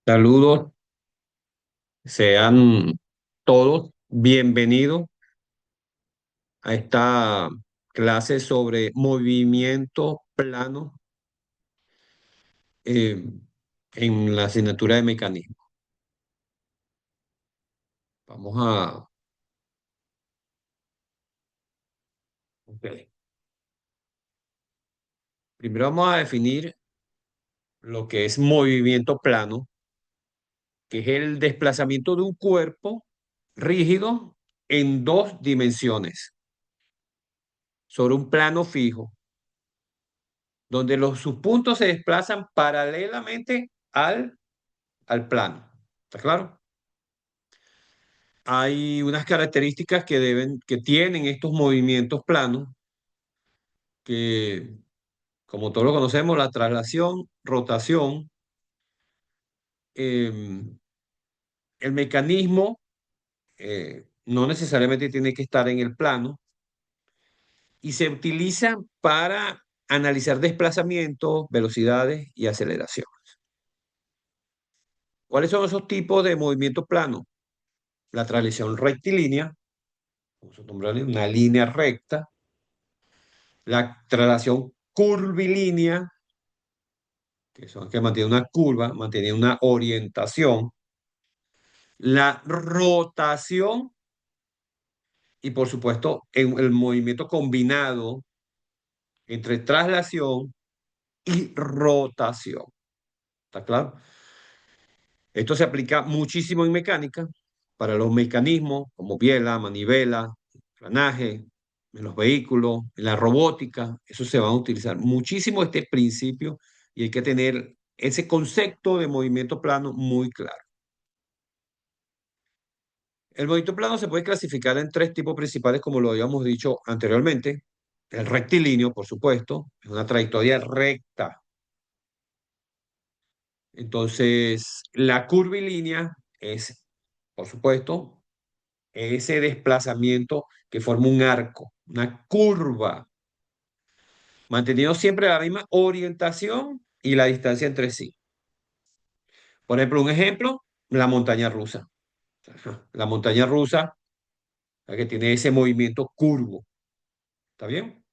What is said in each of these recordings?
Saludos, sean todos bienvenidos a esta clase sobre movimiento plano eh, en la asignatura de mecanismo. Vamos a, ok. Primero vamos a definir lo que es movimiento plano, que es el desplazamiento de un cuerpo rígido en dos dimensiones sobre un plano fijo, donde los subpuntos se desplazan paralelamente al plano. ¿Está claro? Hay unas características que tienen estos movimientos planos, que como todos lo conocemos, la traslación, rotación, eh, el mecanismo no necesariamente tiene que estar en el plano y se utiliza para analizar desplazamientos, velocidades y aceleración. ¿Cuáles son esos tipos de movimiento plano? La traslación rectilínea, como su nombre, una línea recta, la traslación curvilínea, que mantiene una curva, mantiene una orientación, la rotación y por supuesto el movimiento combinado entre traslación y rotación. ¿Está claro? Esto se aplica muchísimo en mecánica para los mecanismos como biela, manivela, planaje, en los vehículos, en la robótica. Eso se va a utilizar muchísimo este principio y hay que tener ese concepto de movimiento plano muy claro. El movimiento plano se puede clasificar en tres tipos principales, como lo habíamos dicho anteriormente. El rectilíneo, por supuesto, es una trayectoria recta. Entonces, la curvilínea es, por supuesto, ese desplazamiento que forma un arco, una curva, manteniendo siempre la misma orientación y la distancia entre sí. Por ejemplo, un ejemplo, la montaña rusa. Ajá. La montaña rusa, la que tiene ese movimiento curvo. ¿Está bien?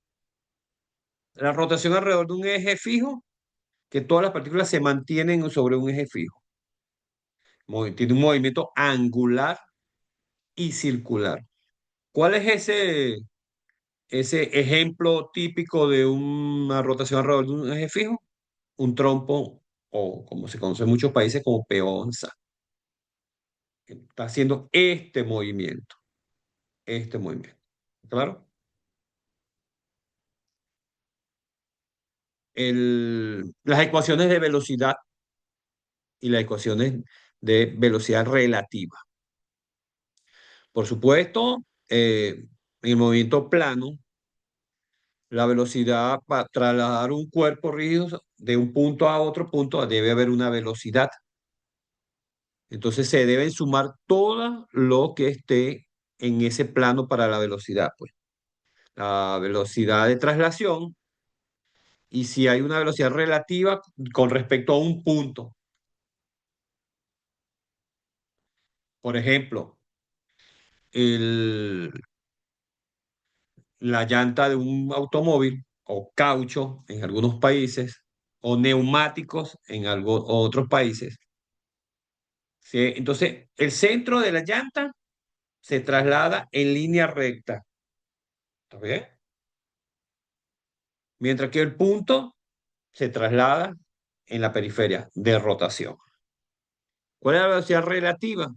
La rotación alrededor de un eje fijo, que todas las partículas se mantienen sobre un eje fijo. Tiene un movimiento angular y circular. ¿Cuál es ese ejemplo típico de una rotación alrededor de un eje fijo? Un trompo, o como se conoce en muchos países como peonza. Está haciendo este movimiento, este movimiento. ¿Claro? Las ecuaciones de velocidad y las ecuaciones de velocidad relativa. Por supuesto, en el movimiento plano, la velocidad para trasladar un cuerpo rígido de un punto a otro punto debe haber una velocidad. Entonces se deben sumar todo lo que esté en ese plano para la velocidad, pues. La velocidad de traslación y si hay una velocidad relativa con respecto a un punto. Por ejemplo, el, la llanta de un automóvil o caucho en algunos países o neumáticos en otros países. ¿Sí? Entonces, el centro de la llanta se traslada en línea recta. ¿Está bien? Mientras que el punto se traslada en la periferia de rotación. ¿Cuál es la velocidad relativa?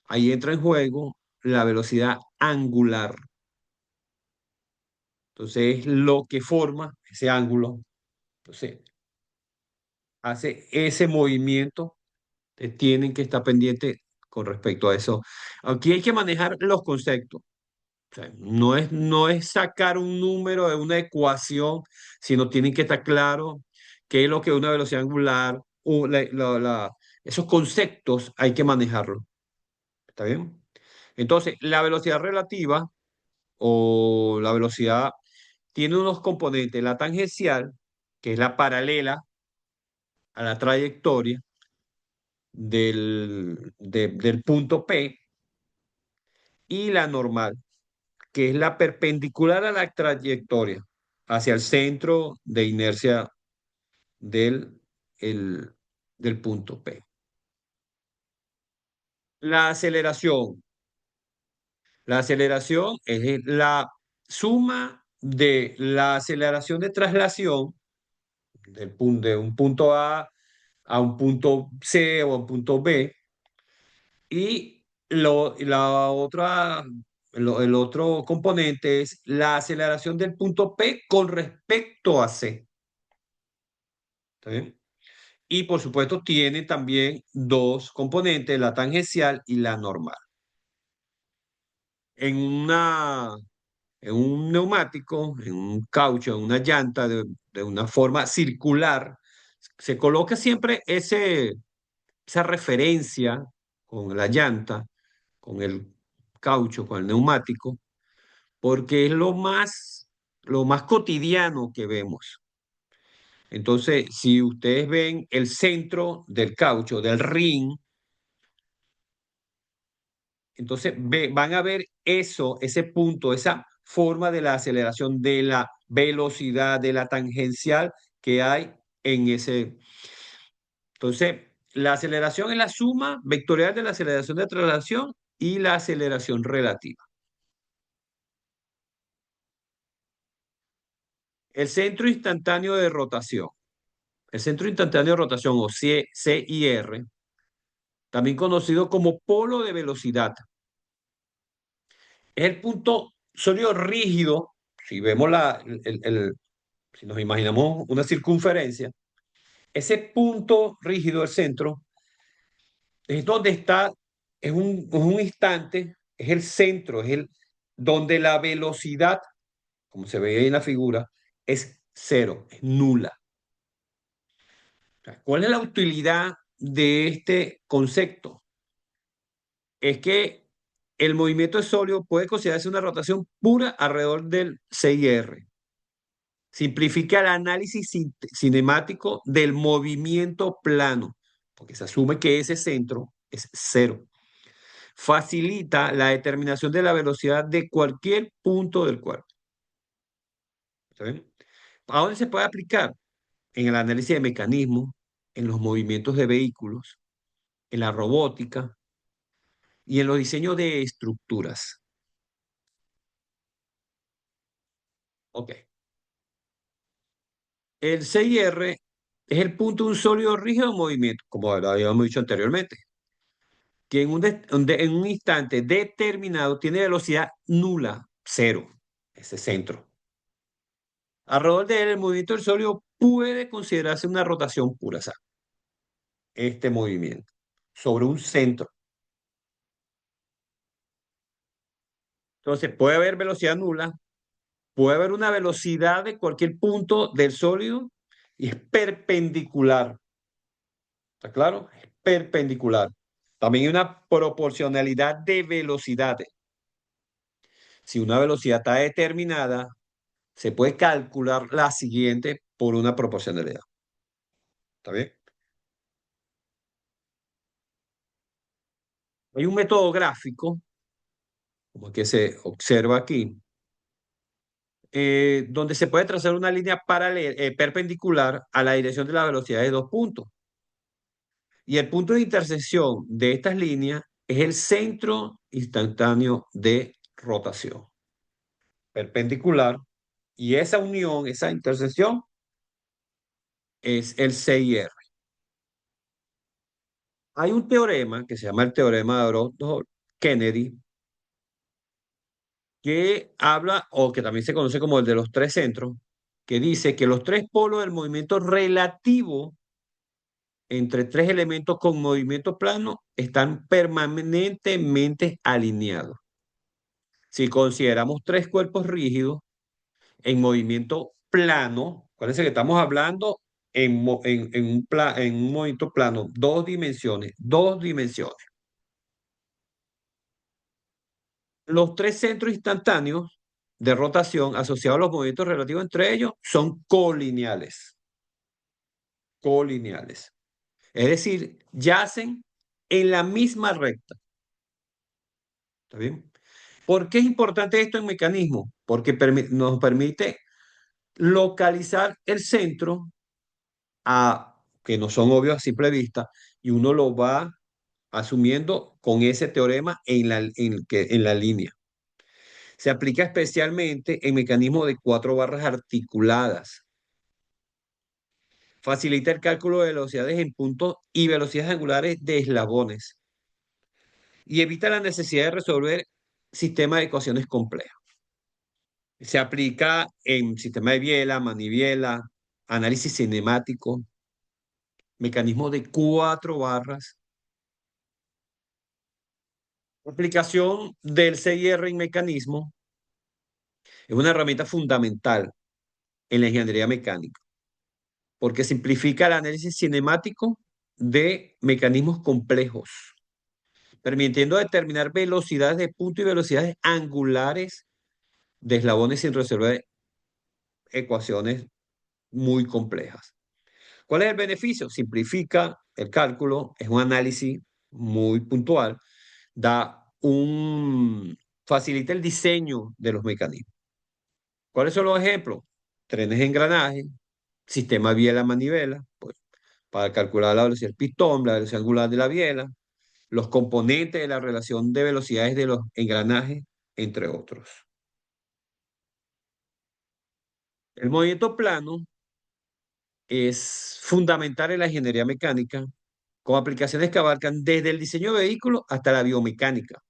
Ahí entra en juego la velocidad angular. Entonces, es lo que forma ese ángulo. Entonces, hace ese movimiento. Tienen que estar pendientes con respecto a eso. Aquí hay que manejar los conceptos. O sea, no es sacar un número de una ecuación, sino tienen que estar claros qué es lo que es una velocidad angular. Esos conceptos hay que manejarlos. ¿Está bien? Entonces, la velocidad relativa o la velocidad tiene unos componentes. La tangencial, que es la paralela a la trayectoria, del punto P, y la normal, que es la perpendicular a la trayectoria hacia el centro de inercia del, el- del punto P. La aceleración. La aceleración es la suma de la aceleración de traslación de un punto A un punto C o a un punto B, y la otra, el otro componente es la aceleración del punto P con respecto a C. ¿Está bien? Y por supuesto tiene también dos componentes, la tangencial y la normal. En una en un neumático, en un caucho, en una llanta de una forma circular, se coloca siempre esa referencia con la llanta, con el caucho, con el neumático, porque es lo más cotidiano que vemos. Entonces, si ustedes ven el centro del caucho, del ring, entonces van a ver eso, ese punto, esa forma de la aceleración, de la velocidad, de la tangencial que hay en ese. Entonces, la aceleración es la suma vectorial de la aceleración de traslación y la aceleración relativa. El centro instantáneo de rotación. El centro instantáneo de rotación, o CIR, también conocido como polo de velocidad, es el punto sólido rígido. Si vemos si nos imaginamos una circunferencia, ese punto rígido del centro es donde está, es un instante, es el centro, donde la velocidad, como se ve ahí en la figura, es cero, es nula. O sea, ¿cuál es la utilidad de este concepto? Es que el movimiento de sólido puede considerarse una rotación pura alrededor del CIR. Simplifica el análisis cinemático del movimiento plano, porque se asume que ese centro es cero. Facilita la determinación de la velocidad de cualquier punto del cuerpo. ¿Está bien? ¿A dónde se puede aplicar? En el análisis de mecanismos, en los movimientos de vehículos, en la robótica y en los diseños de estructuras. Ok. El CIR es el punto de un sólido rígido en movimiento, como lo habíamos dicho anteriormente, que en un instante determinado tiene velocidad nula, cero, ese centro. Alrededor de él, el movimiento del sólido puede considerarse una rotación pura, o sea, este movimiento, sobre un centro. Entonces, puede haber velocidad nula, puede haber una velocidad de cualquier punto del sólido y es perpendicular. ¿Está claro? Es perpendicular. También hay una proporcionalidad de velocidades. Si una velocidad está determinada, se puede calcular la siguiente por una proporcionalidad. ¿Está bien? Hay un método gráfico, como el que se observa aquí, donde se puede trazar una línea perpendicular a la dirección de la velocidad de dos puntos. Y el punto de intersección de estas líneas es el centro instantáneo de rotación perpendicular. Y esa unión, esa intersección, es el CIR. Hay un teorema que se llama el teorema de Orozco-Kennedy, que habla, o que también se conoce como el de los tres centros, que dice que los tres polos del movimiento relativo entre tres elementos con movimiento plano están permanentemente alineados. Si consideramos tres cuerpos rígidos en movimiento plano, acuérdense que estamos hablando en un movimiento plano, dos dimensiones, dos dimensiones. Los tres centros instantáneos de rotación asociados a los movimientos relativos entre ellos son colineales. Colineales. Es decir, yacen en la misma recta. ¿Está bien? ¿Por qué es importante esto en mecanismo? Porque nos permite localizar el centro que no son obvios a simple vista, y uno lo va asumiendo con ese teorema en la línea. Se aplica especialmente en mecanismos de cuatro barras articuladas. Facilita el cálculo de velocidades en puntos y velocidades angulares de eslabones y evita la necesidad de resolver sistemas de ecuaciones complejas. Se aplica en sistema de biela, manibiela, análisis cinemático, mecanismo de cuatro barras. La aplicación del CIR en mecanismo es una herramienta fundamental en la ingeniería mecánica porque simplifica el análisis cinemático de mecanismos complejos, permitiendo determinar velocidades de punto y velocidades angulares de eslabones sin resolver ecuaciones muy complejas. ¿Cuál es el beneficio? Simplifica el cálculo, es un análisis muy puntual, facilita el diseño de los mecanismos. ¿Cuáles son los ejemplos? Trenes de engranaje, sistema biela-manivela, pues, para calcular la velocidad del pistón, la velocidad angular de la biela, los componentes de la relación de velocidades de los engranajes, entre otros. El movimiento plano es fundamental en la ingeniería mecánica, con aplicaciones que abarcan desde el diseño de vehículos hasta la biomecánica.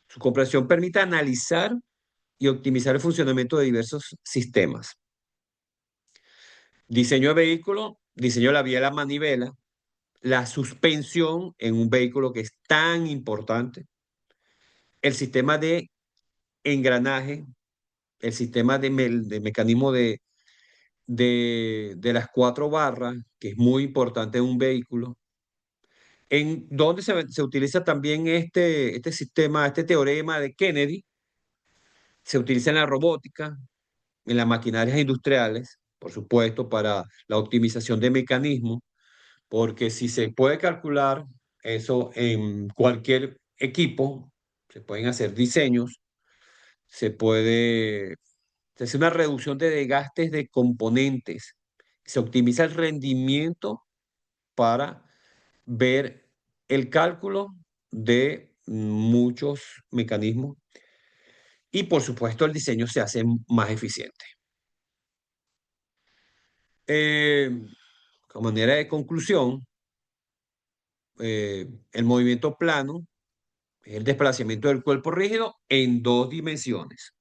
Su comprensión permite analizar y optimizar el funcionamiento de diversos sistemas. Diseño de vehículo, diseño de la biela manivela, la suspensión en un vehículo que es tan importante, el sistema de engranaje, el sistema de mecanismo de las cuatro barras, que es muy importante en un vehículo, en donde se utiliza también este sistema, este teorema de Kennedy, se utiliza en la robótica, en las maquinarias industriales, por supuesto, para la optimización de mecanismos, porque si se puede calcular eso en cualquier equipo, se pueden hacer diseños, se puede hacer una reducción de desgastes de componentes, se optimiza el rendimiento para ver el cálculo de muchos mecanismos y por supuesto el diseño se hace más eficiente. Eh, como manera de conclusión, el movimiento plano es el desplazamiento del cuerpo rígido en dos dimensiones.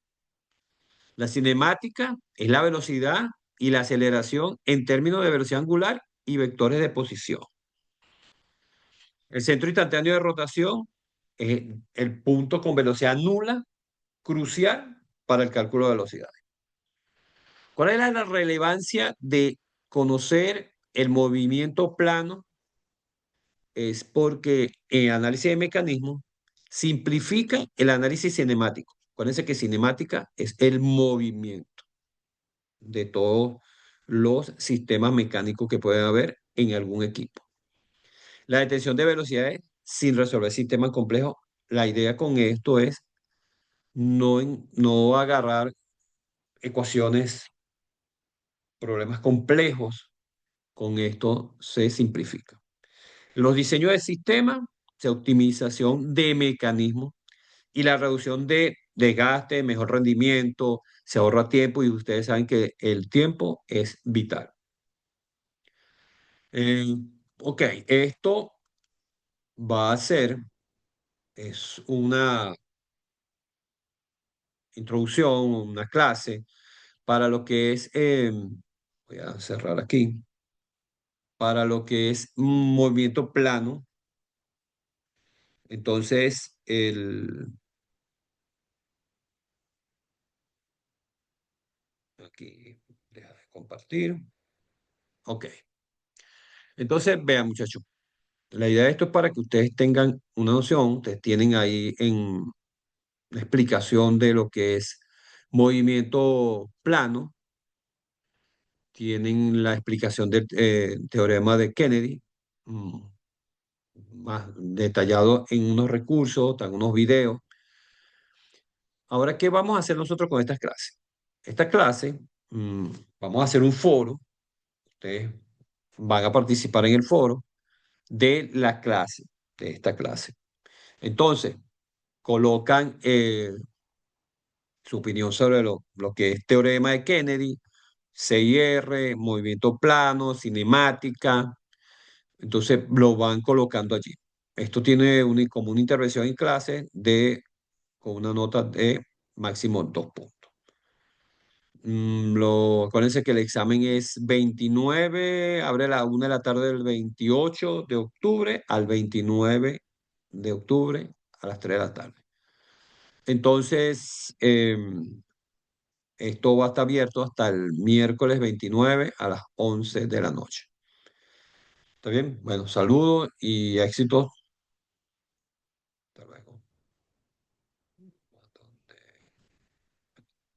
La cinemática es la velocidad y la aceleración en términos de velocidad angular y vectores de posición. El centro instantáneo de rotación es el punto con velocidad nula, crucial para el cálculo de velocidad. ¿Cuál es la relevancia de conocer el movimiento plano? Es porque en análisis de mecanismos simplifica el análisis cinemático. Acuérdense que cinemática es el movimiento de todos los sistemas mecánicos que pueden haber en algún equipo. La detección de velocidades sin resolver sistemas complejos. La idea con esto es no agarrar ecuaciones, problemas complejos. Con esto se simplifica. Los diseños de sistemas, se optimización de mecanismos y la reducción de desgaste, mejor rendimiento, se ahorra tiempo y ustedes saben que el tiempo es vital. Eh, ok, esto va a ser, es una introducción, una clase para lo que es, voy a cerrar aquí, para lo que es un movimiento plano. Entonces, aquí, deja de compartir. Ok. Entonces, vean, muchachos, la idea de esto es para que ustedes tengan una noción, ustedes tienen ahí en la explicación de lo que es movimiento plano, tienen la explicación del teorema de Kennedy, mm, más detallado en unos recursos, en unos videos. Ahora, ¿qué vamos a hacer nosotros con estas clases? Esta clase, mm, vamos a hacer un foro. Ustedes van a participar en el foro de la clase, de esta clase. Entonces, colocan su opinión sobre lo que es teorema de Kennedy, CIR, movimiento plano, cinemática. Entonces, lo van colocando allí. Esto tiene como una intervención en clase con una nota de máximo 2 puntos. Acuérdense que el examen es 29, abre a la 1 de la tarde del 28 de octubre al 29 de octubre a las 3 de la tarde. Entonces, esto va a estar abierto hasta el miércoles 29 a las 11 de la noche. ¿Está bien? Bueno, saludos y éxitos. Hasta luego.